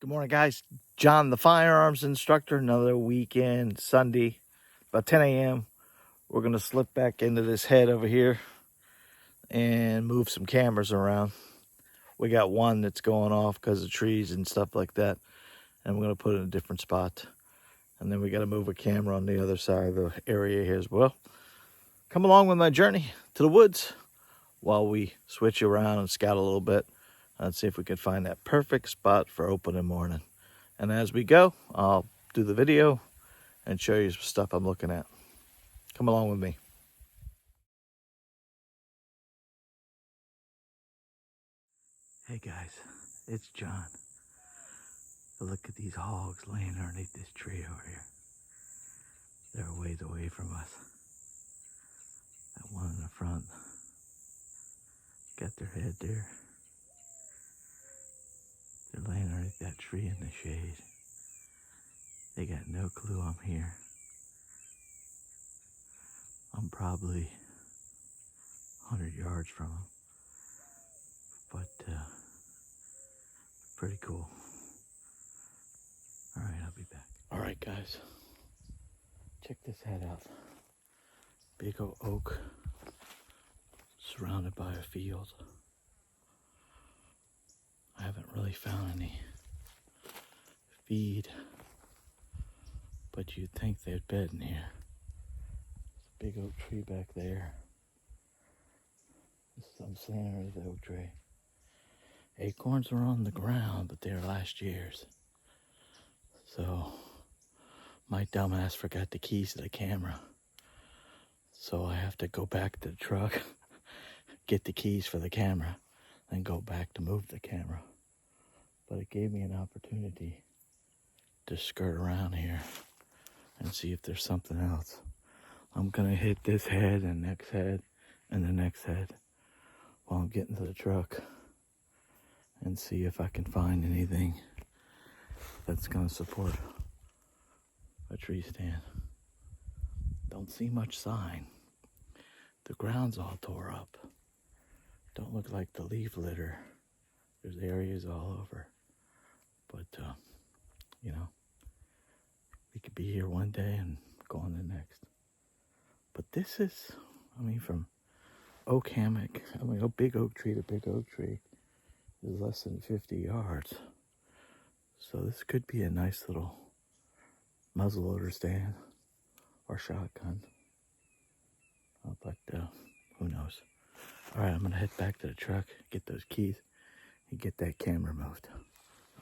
Good morning, guys. John the Firearms Instructor. Another weekend, Sunday, about 10 a.m. We're going to slip back into this head over here and move some cameras around. We got one that's going off because of trees and stuff like that, and we're going to put it in a different spot. And then we got to move a camera on the other side of the area here as well. Come along with my journey to the woods while we switch around and scout a little bit. Let's see if we can find that perfect spot for opening morning. And as we go, I'll do the video and show you some stuff I'm looking at. Come along with me. Hey guys, it's John. Look at these hogs laying underneath this tree over here. They're a ways away from us. That one in the front got their head there. They're laying underneath that tree in the shade. They got no clue I'm here. I'm probably 100 yards from them. But pretty cool. Alright, I'll be back. Alright guys, check this head out. Big old oak surrounded by a field. I haven't really found any feed, but you'd think they'd bed in here. There's a big oak tree back there. I'm standing under the oak tree. Acorns are on the ground, but they're last year's. So my dumbass forgot the keys to the camera. So I have to go back to the truck, get the keys for the camera, and go back to move the camera. But it gave me an opportunity to skirt around here and see if there's something else. I'm gonna hit this head and next head and the next head while I'm getting to the truck and see if I can find anything that's gonna support a tree stand. Don't see much sign. The ground's all tore up. Don't look like the leaf litter. There's areas all over. But, you know, we could be here one day and go on the next. But this is, I mean, from oak hammock, I mean, a big oak tree to big oak tree is less than 50 yards. So this could be a nice little muzzleloader stand or shotgun. But who knows? All right, I'm gonna head back to the truck, get those keys, and get that camera moved.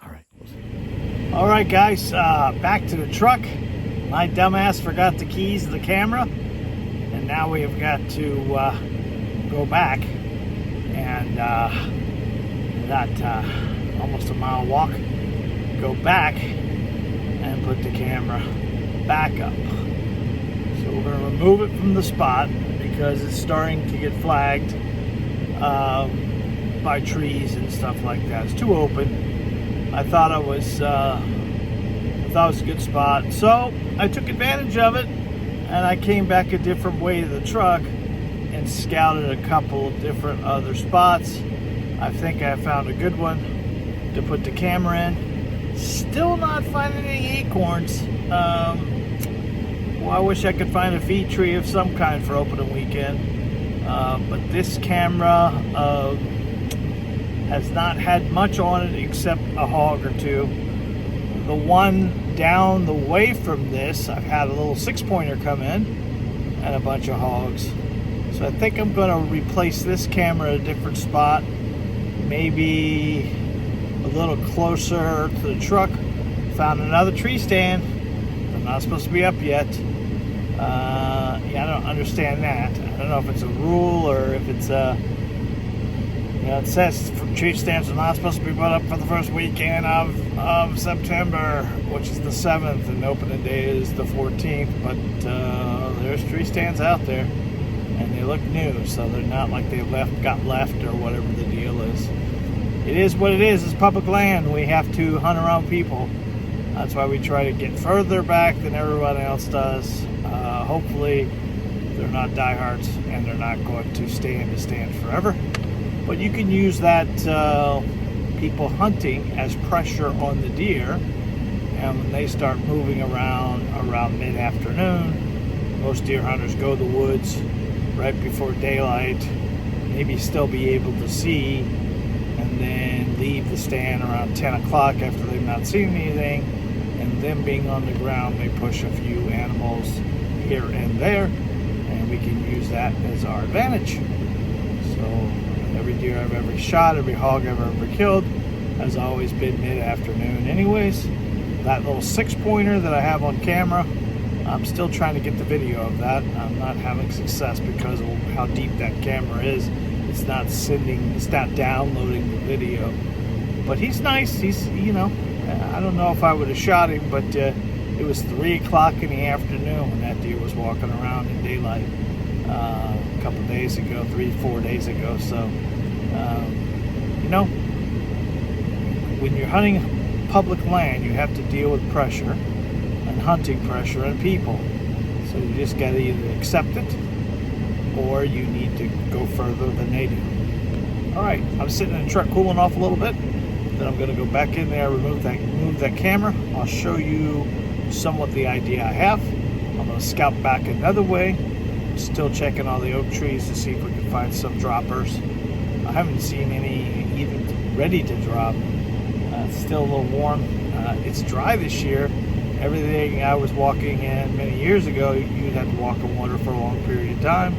All right. All right, guys, back to the truck. My dumbass forgot the keys to the camera, and now we have got to go back and that almost a mile walk, go back and put the camera back up. So we're gonna remove it from the spot because it's starting to get flagged by trees and stuff like that. It's too open. I thought it was a good spot, so I took advantage of it, and I came back a different way to the truck and scouted a couple of different other spots. I think I found a good one to put the camera in. Still not finding any acorns. Well, I wish I could find a feed tree of some kind for opening weekend, but this camera has not had much on it except a hog or two. The one down the way from this, I've had a little 6-pointer come in and a bunch of hogs. So I think I'm going to replace this camera at a different spot, maybe a little closer to the truck. Found another tree stand. I'm not supposed to be up yet. Yeah, I don't understand that. I don't know if it's a rule or if it's it says tree stands are not supposed to be put up for the first weekend of September, which is the 7th, and opening day is the 14th. But there's tree stands out there, and they look new, so they're not like they got left or whatever the deal is. It is what it is. It's public land. We have to hunt around people. That's why we try to get further back than everyone else does. Hopefully, they're not diehards and they're not going to stay in the stand forever. But you can use that people hunting as pressure on the deer. And when they start moving around mid-afternoon, most deer hunters go to the woods right before daylight, maybe still be able to see, and then leave the stand around 10 o'clock after they've not seen anything. And them being on the ground may push a few animals here and there, and we can use that as our advantage. So every deer I've ever shot, every hog I've ever killed has always been mid-afternoon anyways. That little 6-pointer that I have on camera, I'm still trying to get the video of that. I'm not having success because of how deep that camera is. It's not downloading the video. But he's nice. He's, I don't know if I would have shot him, but it was 3 o'clock in the afternoon when that deer was walking around in daylight a couple days ago, 3-4 days ago. So, when you're hunting public land, you have to deal with pressure and hunting pressure and people. So you just got to either accept it or you need to go further than they do. All right, I'm sitting in the truck cooling off a little bit. Then I'm going to go back in there, move that camera. I'll show you somewhat the idea I have. I'm going to scout back another way. Still checking all the oak trees to see if we can find some droppers. I haven't seen any even ready to drop. It's still a little warm. It's dry this year. Everything I was walking in many years ago, you'd have to walk in water for a long period of time.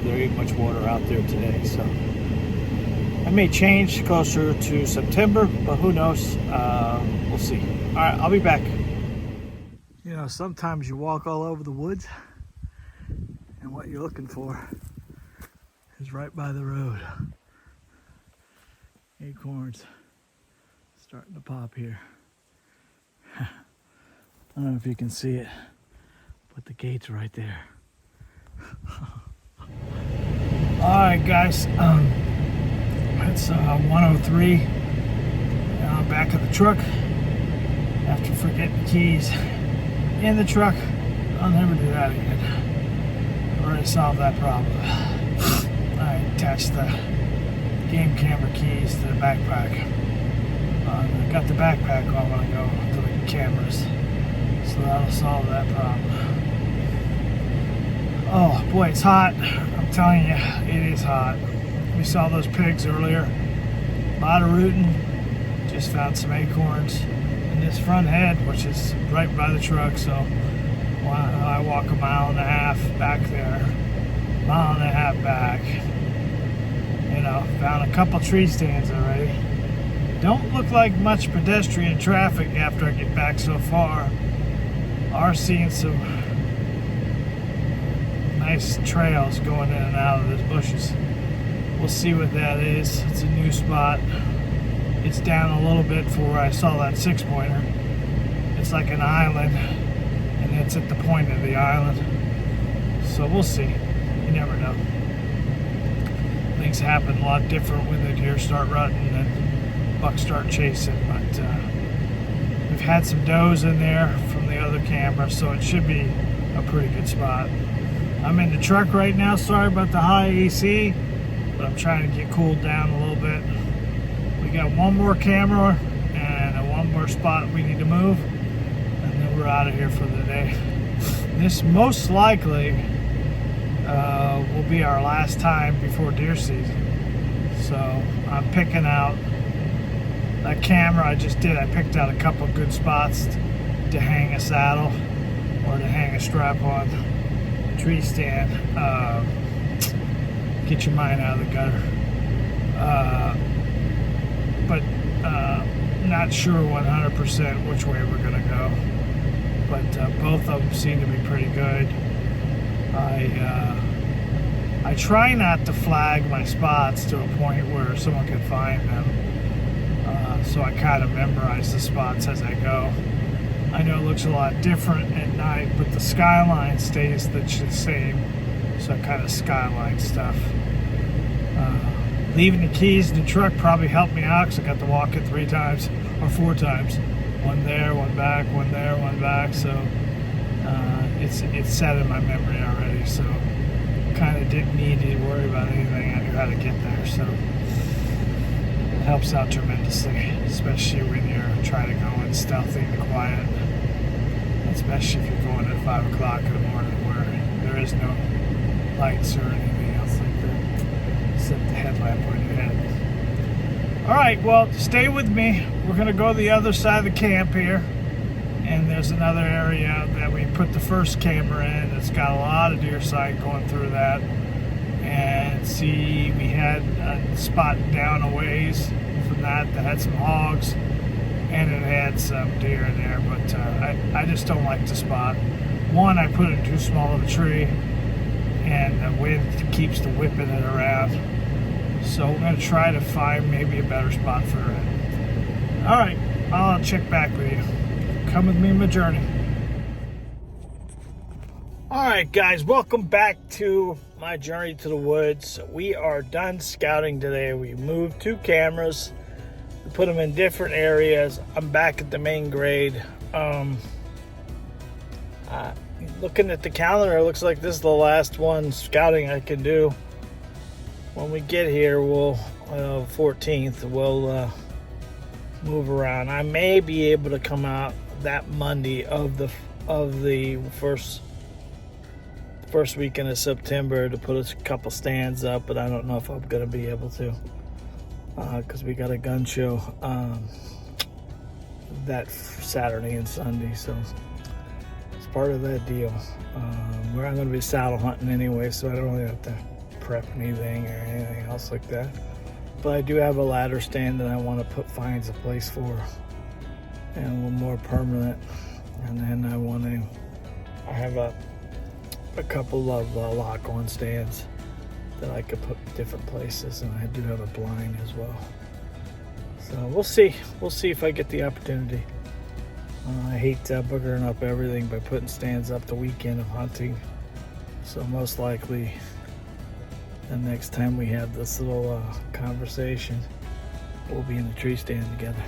There ain't much water out there today, so I may change closer to September, but who knows? We'll see. All right, I'll be back. Sometimes you walk all over the woods, and what you're looking for is right by the road. Acorns starting to pop here. I don't know if you can see it, but the gate's right there. Alright guys, it's 1:03. Now I'm back at the truck after forgetting the keys in the truck. I'll never do that again. I've already solved that problem. I attached the game camera keys to the backpack. I got the backpack on when I go to the cameras, so that'll solve that problem. Oh boy, it's hot. I'm telling you, it is hot. We saw those pigs earlier. A lot of rooting. Just found some acorns in this front head, which is right by the truck. So I walk 1.5 miles back there, 1.5 miles back. Found a couple tree stands already. Don't look like much pedestrian traffic after I get back so far. Are seeing some nice trails going in and out of those bushes. We'll see what that is. It's a new spot. It's down a little bit from where I saw that 6-pointer. It's like an island, and it's at the point of the island. So we'll see. You never know. Things happen a lot different when the deer start rutting and bucks start chasing, but we've had some does in there from the other camera, so it should be a pretty good spot. I'm in the truck right now. Sorry about the high AC, but I'm trying to get cooled down a little bit. We got one more camera and one more spot we need to move, and then we're out of here for the day. This most likely will be our last time before deer season, so I'm picking out that camera I just did. I picked out a couple good spots to hang a saddle or to hang a strap on tree stand. Get your mind out of the gutter. But not sure 100% which way we're gonna go. But both of them seem to be pretty good. I try not to flag my spots to a point where someone can find them. So I kind of memorize the spots as I go. I know it looks a lot different at night, but the skyline stays the same. So I kind of skyline stuff. Leaving the keys in the truck probably helped me out because I got to walk it 3 times or 4 times. One there, one back, one there, one back. So it's set in my memory already. So kind of didn't need to worry about anything. I knew how to get there. So helps out tremendously, especially when you're trying to go in stealthy and quiet. Especially if you're going at 5 o'clock in the morning where there is no lights or anything else like that, except the headlamp on your head. All right, well, stay with me. We're gonna go to the other side of the camp here, and there's another area that we put the first camera in. It's got a lot of deer sight going through that. And see, we had a spot down a ways from that had some hogs, and it had some deer in there, but I just don't like the spot. One, I put it in too small of a tree, and the wind keeps the whipping it around. So we're going to try to find maybe a better spot for it. All right, I'll check back with you. Come with me on my journey. All right, guys, welcome back to my journey to the woods. We are done scouting today. We moved 2 cameras. We put them in different areas. I'm back at the main grade. Looking at the calendar, it looks like this is the last one scouting I can do. When we get here, we'll 14th. We'll move around. I may be able to come out that Monday of the first weekend of September to put a couple stands up, but I don't know if I'm gonna be able to because we got a gun show that Saturday and Sunday, so it's part of that deal. We're not gonna be saddle hunting anyway, so I don't really have to prep anything or anything else like that. But I do have a ladder stand that I want to find a place for, and a little more permanent. And then I have a couple of lock-on stands that I could put different places, and I do have a blind as well. So we'll see if I get the opportunity. I hate boogering up everything by putting stands up the weekend of hunting, so most likely the next time we have this little conversation, we'll be in the tree stand together.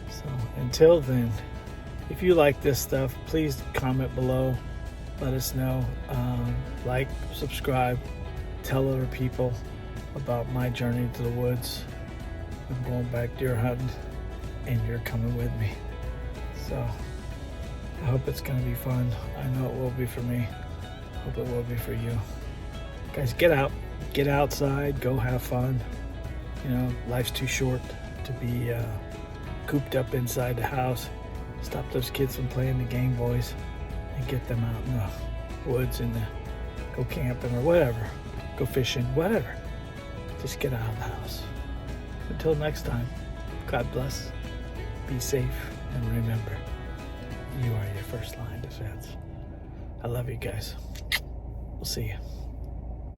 So until then, if you like this stuff, please comment below. Let us know. Like, subscribe, tell other people about my journey to the woods. I'm going back deer hunting, and you're coming with me. So I hope it's going to be fun. I know it will be for me. Hope it will be for you. Guys, get out, get outside, go have fun. You know, life's too short to be cooped up inside the house. Stop those kids from playing the Game Boys and get them out in the woods and go camping or whatever. Go fishing, whatever. Just get out of the house. Until next time, God bless, be safe, and remember, you are your first line defense. I love you guys. We'll see you.